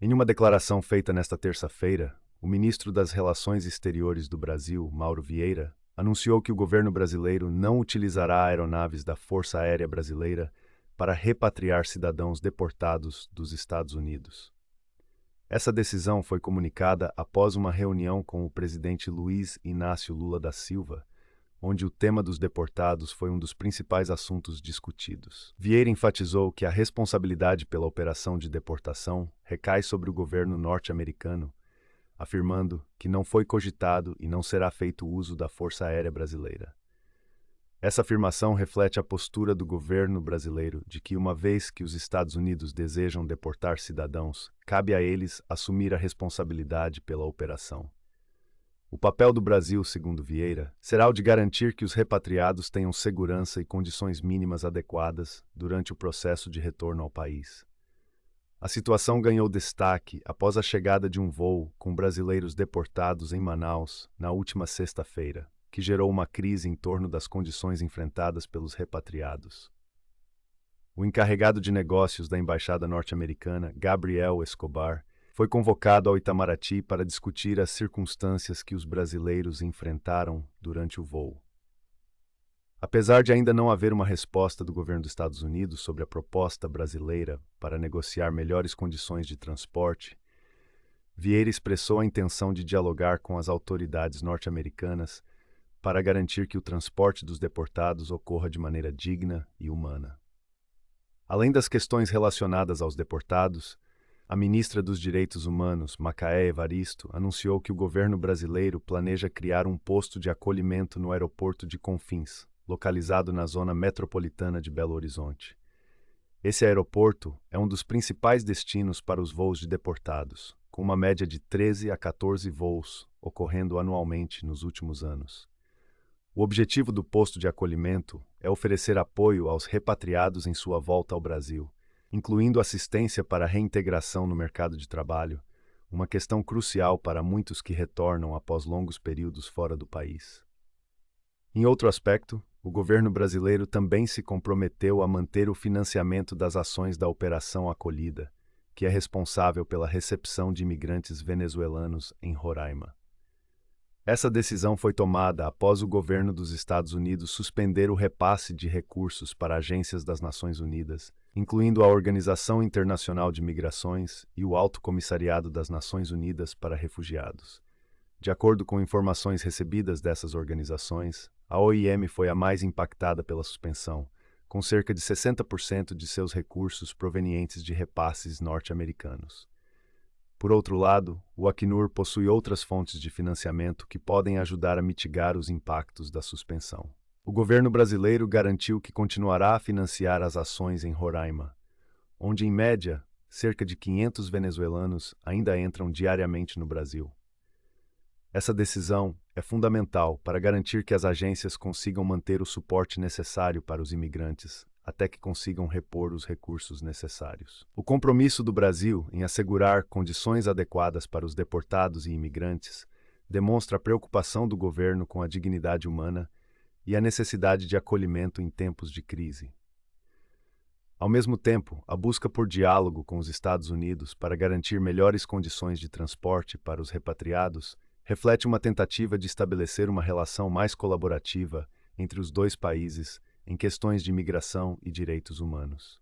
Em uma declaração feita nesta terça-feira, o ministro das Relações Exteriores do Brasil, Mauro Vieira, anunciou que o governo brasileiro não utilizará aeronaves da Força Aérea Brasileira para repatriar cidadãos deportados dos Estados Unidos. Essa decisão foi comunicada após uma reunião com o presidente Luiz Inácio Lula da Silva, onde o tema dos deportados foi um dos principais assuntos discutidos. Vieira enfatizou que a responsabilidade pela operação de deportação recai sobre o governo norte-americano, afirmando que não foi cogitado e não será feito uso da Força Aérea Brasileira. Essa afirmação reflete a postura do governo brasileiro de que, uma vez que os Estados Unidos desejam deportar cidadãos, cabe a eles assumir a responsabilidade pela operação. O papel do Brasil, segundo Vieira, será o de garantir que os repatriados tenham segurança e condições mínimas adequadas durante o processo de retorno ao país. A situação ganhou destaque após a chegada de um voo com brasileiros deportados em Manaus na última sexta-feira, que gerou uma crise em torno das condições enfrentadas pelos repatriados. O encarregado de negócios da Embaixada norte-americana, Gabriel Escobar, foi convocado ao Itamaraty para discutir as circunstâncias que os brasileiros enfrentaram durante o voo. Apesar de ainda não haver uma resposta do governo dos Estados Unidos sobre a proposta brasileira para negociar melhores condições de transporte, Vieira expressou a intenção de dialogar com as autoridades norte-americanas para garantir que o transporte dos deportados ocorra de maneira digna e humana. Além das questões relacionadas aos deportados, a ministra dos Direitos Humanos, Macaé Evaristo, anunciou que o governo brasileiro planeja criar um posto de acolhimento no aeroporto de Confins, localizado na zona metropolitana de Belo Horizonte. Esse aeroporto é um dos principais destinos para os voos de deportados, com uma média de 13 a 14 voos ocorrendo anualmente nos últimos anos. O objetivo do posto de acolhimento é oferecer apoio aos repatriados em sua volta ao Brasil, incluindo assistência para a reintegração no mercado de trabalho, uma questão crucial para muitos que retornam após longos períodos fora do país. Em outro aspecto, o governo brasileiro também se comprometeu a manter o financiamento das ações da Operação Acolhida, que é responsável pela recepção de imigrantes venezuelanos em Roraima. Essa decisão foi tomada após o governo dos Estados Unidos suspender o repasse de recursos para agências das Nações Unidas, incluindo a Organização Internacional de Migrações e o Alto Comissariado das Nações Unidas para Refugiados. De acordo com informações recebidas dessas organizações, a OIM foi a mais impactada pela suspensão, com cerca de 60% de seus recursos provenientes de repasses norte-americanos. Por outro lado, o Acnur possui outras fontes de financiamento que podem ajudar a mitigar os impactos da suspensão. O governo brasileiro garantiu que continuará a financiar as ações em Roraima, onde, em média, cerca de 500 venezuelanos ainda entram diariamente no Brasil. Essa decisão é fundamental para garantir que as agências consigam manter o suporte necessário para os imigrantes, até que consigam repor os recursos necessários. O compromisso do Brasil em assegurar condições adequadas para os deportados e imigrantes demonstra a preocupação do governo com a dignidade humana e a necessidade de acolhimento em tempos de crise. Ao mesmo tempo, a busca por diálogo com os Estados Unidos para garantir melhores condições de transporte para os repatriados reflete uma tentativa de estabelecer uma relação mais colaborativa entre os dois países em questões de imigração e direitos humanos.